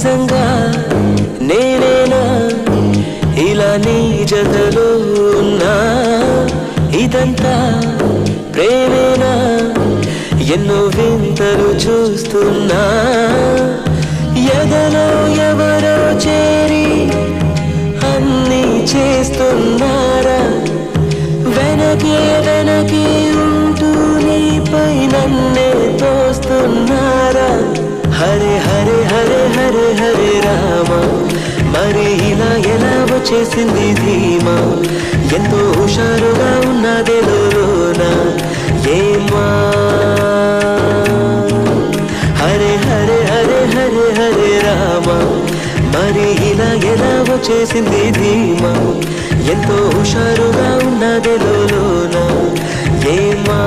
నిజంగా నేనేనా ఇలా నీ జతలో ఉన్నా ఇదంతా ప్రేమేనా ఎన్నో వింతలు చూస్తున్నా ఎదలో ఎవరో చేరి అన్నీ చేస్తున్నారా వెనకే వెనకే ఉంటూ నీపై నన్నే తోస్తున్నారా హరే హరే హరే హరే హరే రామ మరి ఇలా ఎలా వచ్చేసింది ధీమా ఎంతో హుషారుగా ఉన్నదేలోన ఏమా హరే హరే హరే హరే హరే రామ మరి ఇలా ఎలా వచ్చేసింది ధీమా ఎంతో హుషారుగా ఉన్నదేలోన ఏమా